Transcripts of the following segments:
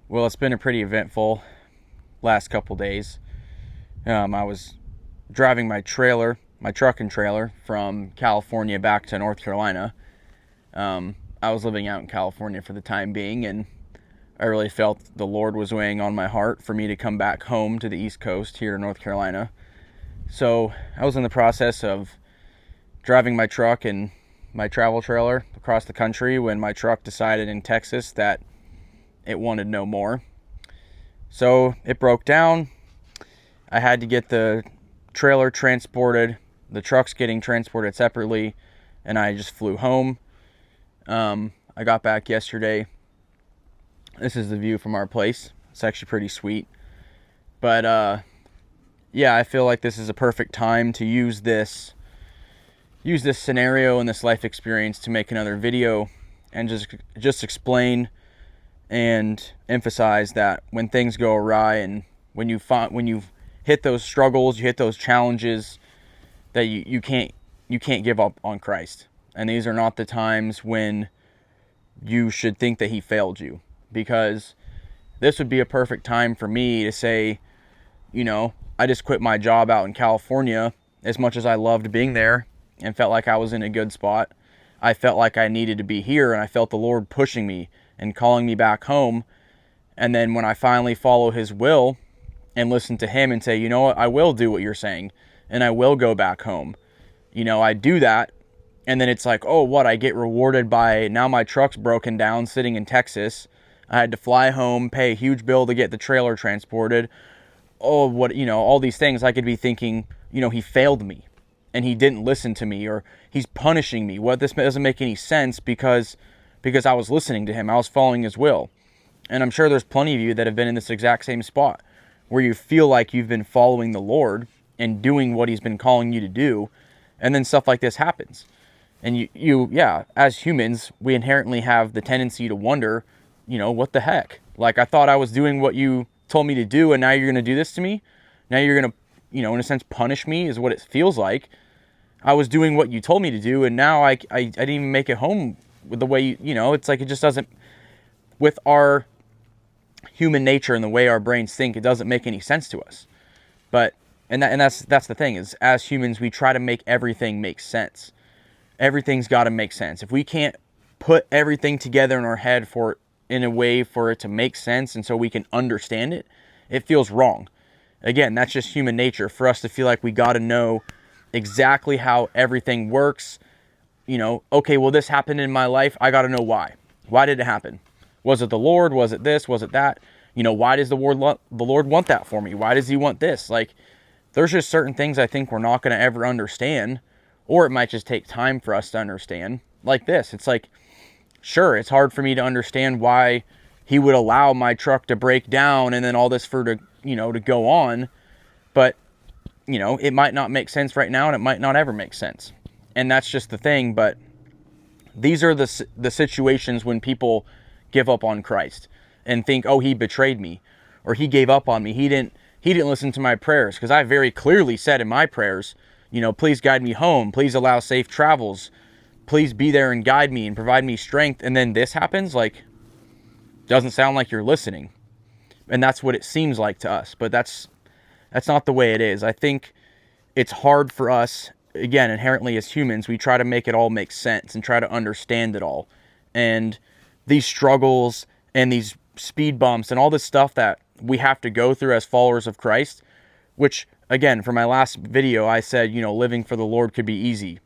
Well, it's been a pretty eventful last couple days. I was driving my truck and trailer from California back to North Carolina. I was living out in California for the time being, and I really felt the Lord was weighing on my heart for me to come back home to the East Coast here to North Carolina. So I was in the process of driving my truck and my travel trailer across the country when my truck decided in Texas that it wanted no more. So it broke down. I had to get the trailer transported. The truck's getting transported separately, and I just flew home. I got back yesterday. This is the view from our place. It's actually pretty sweet. But yeah, I feel like this is a perfect time to use this scenario and this life experience to make another video and just explain and emphasize that when things go awry and when you hit those struggles, you hit those challenges, that you can't give up on Christ. And these are not the times when you should think that he failed you, because this would be a perfect time for me to say, I just quit my job out in California. As much as I loved being there and felt like I was in a good spot, I felt like I needed to be here, and I felt the Lord pushing me and calling me back home. And then when I finally follow his will and listen to him and say, you know what, I will do what you're saying and I will go back home. I do that, and then it's like, oh, what? I get rewarded by, now my truck's broken down sitting in Texas. I had to fly home, pay a huge bill to get the trailer transported. Oh, what, all these things. I could be thinking, he failed me and he didn't listen to me, or he's punishing me. This doesn't make any sense because I was listening to him. I was following his will. And I'm sure there's plenty of you that have been in this exact same spot where you feel like you've been following the Lord and doing what he's been calling you to do, and then stuff like this happens. And yeah, as humans, we inherently have the tendency to wonder, what the heck? Like, I thought I was doing what you told me to do, and now you're going to do this to me? Now you're going to, in a sense, punish me, is what it feels like. I was doing what you told me to do, and now I didn't even make it home with the way, it's like it just doesn't, with our human nature and the way our brains think, it doesn't make any sense to us. But, and that's the thing, is as humans, we try to make everything make sense. Everything's got to make sense. If we can't put everything together in our head in a way for it to make sense and so we can understand it, it feels wrong. Again, that's just human nature, for us to feel like we got to know exactly how everything works. Okay, well, this happened in my life. I got to know why. Why did it happen? Was it the Lord? Was it this? Was it that? Why does the Lord want that for me? Why does he want this? Like, there's just certain things I think we're not going to ever understand, or it might just take time for us to understand. Like this, it's like, sure, it's hard for me to understand why he would allow my truck to break down and then all this to go on. But, it might not make sense right now, and it might not ever make sense. And that's just the thing. But these are the situations when people give up on Christ and think, oh, he betrayed me, or he gave up on me. He didn't listen to my prayers, because I very clearly said in my prayers, please guide me home. Please allow safe travels. Please be there and guide me and provide me strength. And then this happens. Like, doesn't sound like you're listening. And that's what it seems like to us. But that's not the way it is. I think it's hard for us, again, inherently as humans, we try to make it all make sense and try to understand it all. And these struggles and these speed bumps and all this stuff that we have to go through as followers of Christ, which, again, for my last video, I said, living for the Lord could be easy.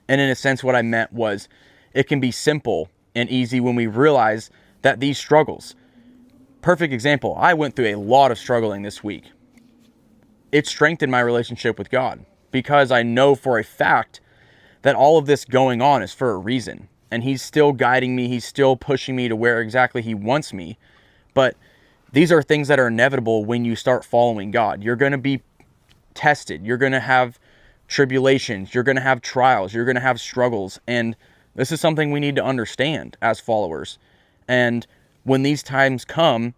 And in a sense, what I meant was it can be simple and easy when we realize that these struggles, perfect example, I went through a lot of struggling this week. It strengthened my relationship with God, because I know for a fact that all of this going on is for a reason. And he's still guiding me. He's still pushing me to where exactly he wants me. But these are things that are inevitable when you start following God. You're going to be tested. You're going to have tribulations. You're going to have trials. You're going to have struggles. And this is something we need to understand as followers. And when these times come,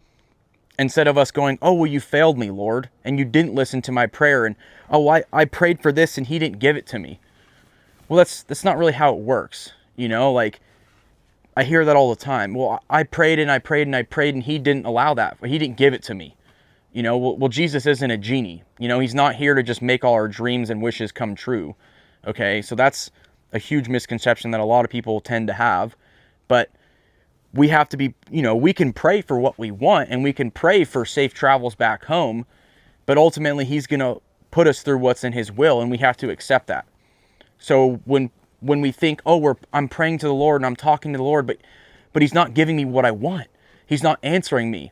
instead of us going, oh, well, you failed me, Lord, and you didn't listen to my prayer, and oh, I prayed for this and he didn't give it to me. Well, that's not really how it works. Like, I hear that all the time. Well, I prayed and I prayed and I prayed and he didn't allow that. He didn't give it to me. Well, Jesus isn't a genie. He's not here to just make all our dreams and wishes come true. Okay, so that's a huge misconception that a lot of people tend to have. But we have to be, we can pray for what we want and we can pray for safe travels back home, but ultimately he's going to put us through what's in his will, and we have to accept that. So when we think, oh, I'm praying to the Lord and I'm talking to the Lord, but he's not giving me what I want. He's not answering me.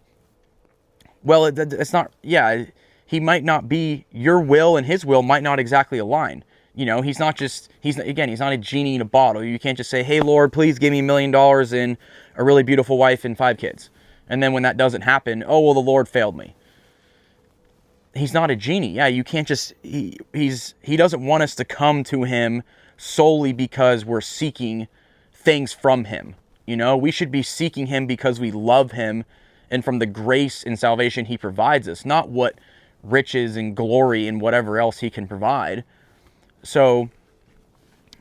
Well, it's not, yeah, he might not be, your will and his will might not exactly align. He's not a genie in a bottle. You can't just say, hey, Lord, please give me $1 million and a really beautiful wife and 5 kids. And then when that doesn't happen, oh, well, the Lord failed me. He's not a genie. Yeah, you can't just, he doesn't want us to come to him solely because we're seeking things from him. We should be seeking him because we love him and from the grace and salvation he provides us, not what riches and glory and whatever else he can provide. So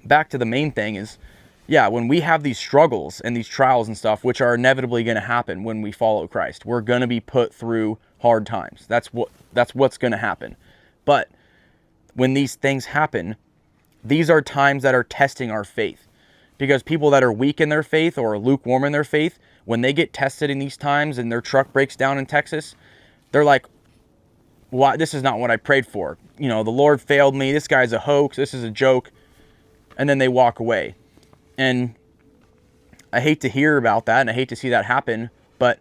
back to the main thing is, yeah, when we have these struggles and these trials and stuff, which are inevitably going to happen when we follow Christ, we're going to be put through hard times. That's what's going to happen. But when these things happen, these are times that are testing our faith, because people that are weak in their faith or lukewarm in their faith, when they get tested in these times and their truck breaks down in Texas, they're like, "Why? This is not what I prayed for. The Lord failed me. This guy's a hoax. This is a joke." And then they walk away. And I hate to hear about that, and I hate to see that happen, but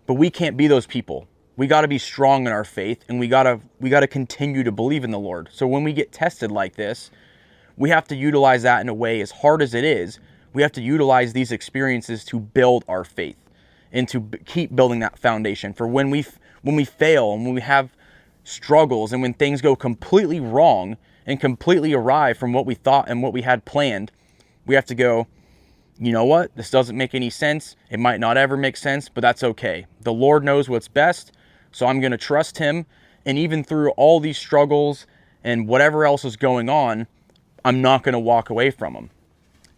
we can't be those people. We got to be strong in our faith, and we got to continue to believe in the Lord. So when we get tested like this, we have to utilize that in a way, as hard as it is. We have to utilize these experiences to build our faith and to keep building that foundation for when we fail and when we have struggles and when things go completely wrong and completely awry from what we thought and what we had planned. We have to go, you know what? This doesn't make any sense. It might not ever make sense, but that's okay. The Lord knows what's best, so I'm going to trust him. And even through all these struggles and whatever else is going on, I'm not going to walk away from him.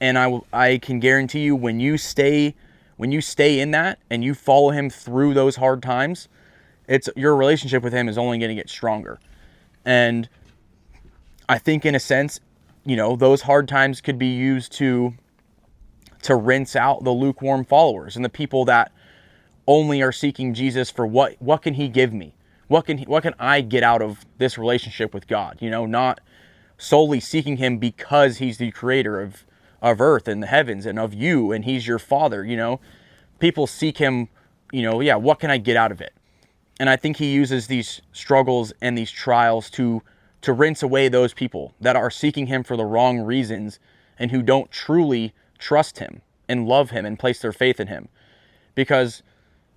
And I can guarantee you, when you stay in that and you follow him through those hard times, your relationship with him is only going to get stronger. And I think in a sense, those hard times could be used to rinse out the lukewarm followers and the people that only are seeking Jesus for what can he give me? What can I get out of this relationship with God? Not solely seeking him because he's the creator of earth and the heavens and of you, and he's your father. People seek him, what can I get out of it? And I think he uses these struggles and these trials to rinse away those people that are seeking him for the wrong reasons and who don't truly trust him and love him and place their faith in him. Because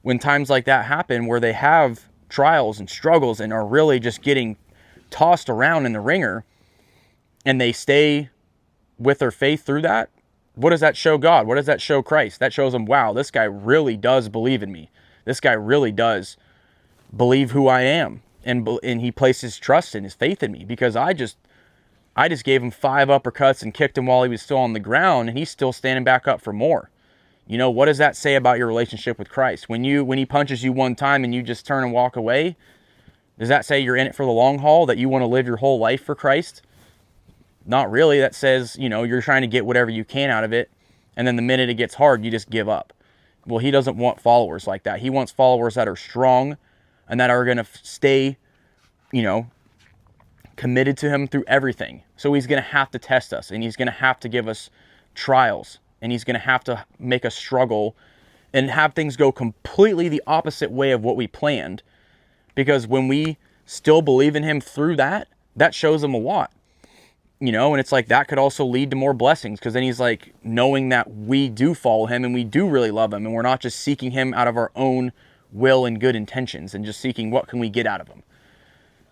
when times like that happen, where they have trials and struggles and are really just getting tossed around in the ringer, and they stay with their faith through that, what does that show God? What does that show Christ? That shows them, wow, this guy really does believe in me. This guy really does believe who I am. And he placed his trust and his faith in me, because I just gave him 5 uppercuts and kicked him while he was still on the ground, and he's still standing back up for more. What does that say about your relationship with Christ? When he punches you one time and you just turn and walk away, does that say you're in it for the long haul, that you want to live your whole life for Christ? Not really. That says, you're trying to get whatever you can out of it, and then the minute it gets hard, you just give up. Well, he doesn't want followers like that. He wants followers that are strong and that are going to stay, committed to him through everything. So he's going to have to test us, and he's going to have to give us trials, and he's going to have to make us struggle and have things go completely the opposite way of what we planned. Because when we still believe in him through that shows him a lot. And it's like that could also lead to more blessings, because then he's like, knowing that we do follow him and we do really love him, and we're not just seeking him out of our own will and good intentions and just seeking what can we get out of him.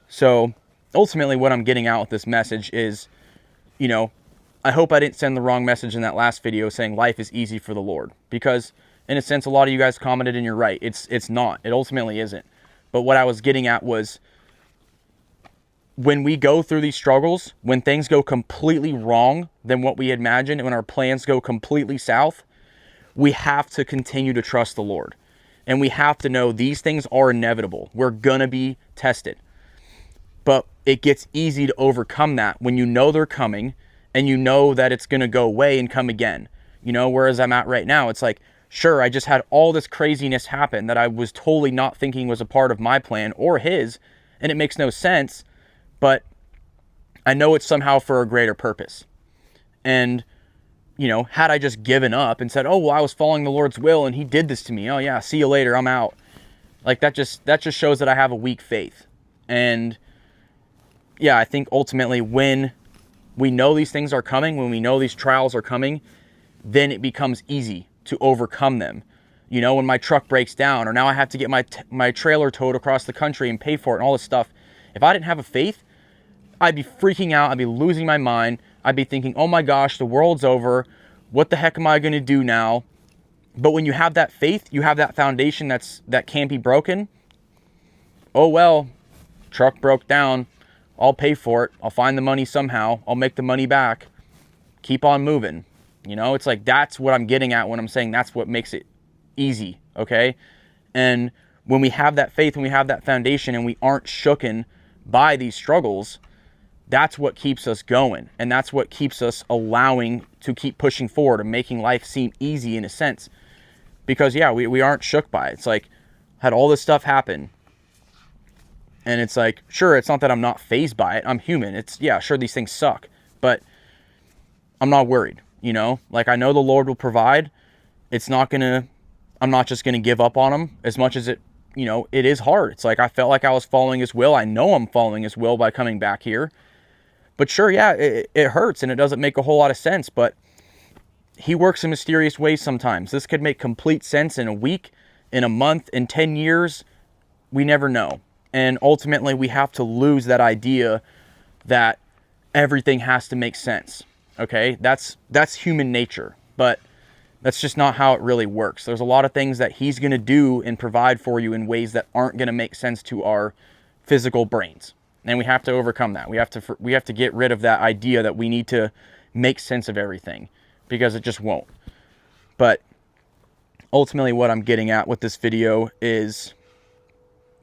So ultimately what I'm getting out with this message is, I hope I didn't send the wrong message in that last video saying life is easy for the Lord, because in a sense, a lot of you guys commented, and you're right. It's not. It ultimately isn't. But what I was getting at was, when we go through these struggles, when things go completely wrong than what we imagined, and when our plans go completely south, we have to continue to trust the Lord. And we have to know these things are inevitable. We're going to be tested. But it gets easy to overcome that when you know they're coming and you know that it's going to go away and come again. You know, whereas I'm at right now, it's like, sure, I just had all this craziness happen that I was totally not thinking was a part of my plan or his, and it makes no sense, but I know it's somehow for a greater purpose. And, you know, had I just given up and said, oh, well, I was following the Lord's will and he did this to me. Oh yeah, see you later, I'm out. Like that just shows that I have a weak faith. And yeah, I think ultimately when we know these things are coming, when we know these trials are coming, then it becomes easy to overcome them. You know, when my truck breaks down, or now I have to get my trailer towed across the country and pay for it and all this stuff. If I didn't have a faith, I'd be freaking out. I'd be losing my mind. I'd be thinking, oh my gosh, the world's over. What the heck am I going to do now? But when you have that faith, you have that foundation that can't be broken. Oh well, truck broke down. I'll pay for it. I'll find the money somehow. I'll make the money back. Keep on moving. You know, it's like that's what I'm getting at when I'm saying that's what makes it easy, okay? And when we have that faith and we have that foundation and we aren't shooken by these struggles, that's what keeps us going. And that's what keeps us allowing to keep pushing forward and making life seem easy in a sense. Because, yeah, we aren't shook by it. It's like, had all this stuff happen. And it's like, sure, it's not that I'm not fazed by it. I'm human. It's, yeah, sure, these things suck. But I'm not worried. You know, like I know the Lord will provide. I'm not just going to give up on him as much as it is hard. It's like I felt like I was following his will. I know I'm following his will by coming back here. But sure, yeah, it hurts and it doesn't make a whole lot of sense. But he works in mysterious ways sometimes. This could make complete sense in a week, in a month, in 10 years. We never know. And ultimately, we have to lose that idea that everything has to make sense. Okay, that's human nature, but that's just not how it really works. There's a lot of things that he's going to do and provide for you in ways that aren't going to make sense to our physical brains. And we have to overcome that. We have to get rid of that idea that we need to make sense of everything, because it just won't. But ultimately what I'm getting at with this video is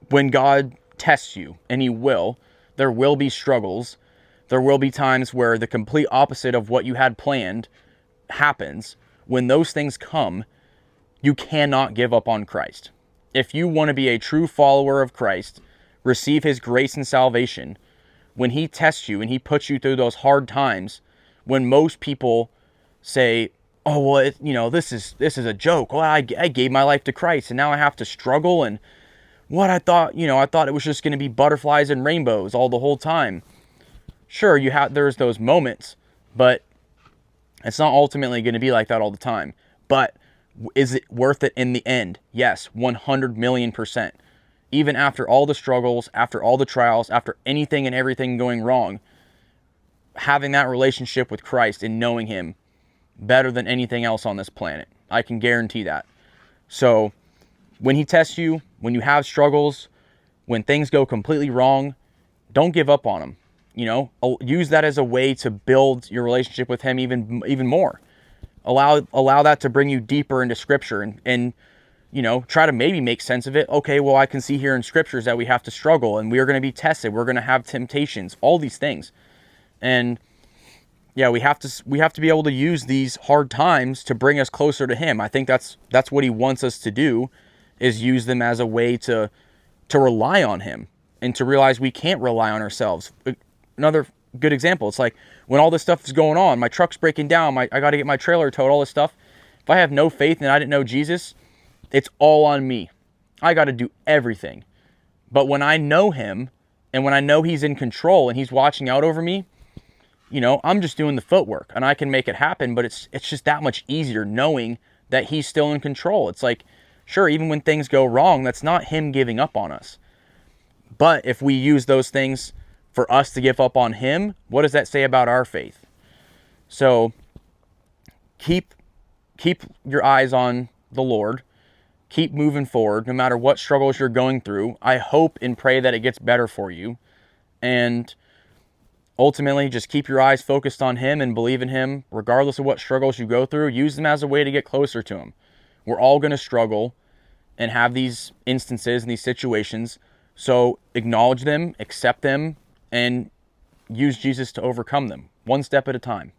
when God tests you, and he will, there will be struggles. There will be times where the complete opposite of what you had planned happens. When those things come, you cannot give up on Christ. If you want to be a true follower of Christ, receive his grace and salvation, when he tests you and he puts you through those hard times, when most people say, oh, well, this is a joke. Well, I gave my life to Christ and now I have to struggle. And what I thought it was just going to be butterflies and rainbows all the whole time. Sure, there's those moments, but it's not ultimately going to be like that all the time. But is it worth it in the end? Yes, 100 million%. Even after all the struggles, after all the trials, after anything and everything going wrong, having that relationship with Christ and knowing him better than anything else on this planet. I can guarantee that. So when he tests you, when you have struggles, when things go completely wrong, don't give up on him. Use that as a way to build your relationship with him even more. Allow that to bring you deeper into scripture and try to maybe make sense of it. Okay, well, I can see here in scriptures that we have to struggle and we are going to be tested. We're going to have temptations, all these things. And yeah, we have to be able to use these hard times to bring us closer to him. I think that's what he wants us to do, is use them as a way to rely on him and to realize we can't rely on ourselves. Another good example, it's like when all this stuff is going on, my truck's breaking down, I got to get my trailer towed, all this stuff. If I have no faith and I didn't know Jesus, it's all on me. I got to do everything. But when I know him and when I know he's in control and he's watching out over me, I'm just doing the footwork and I can make it happen. But it's just that much easier knowing that he's still in control. It's like, sure, even when things go wrong, that's not him giving up on us. But if we use those things for us to give up on him, what does that say about our faith? So keep your eyes on the Lord. Keep moving forward no matter what struggles you're going through. I hope and pray that it gets better for you. And ultimately, just keep your eyes focused on him and believe in him regardless of what struggles you go through. Use them as a way to get closer to him. We're all going to struggle and have these instances and these situations. So acknowledge them, accept them, and use Jesus to overcome them, one step at a time.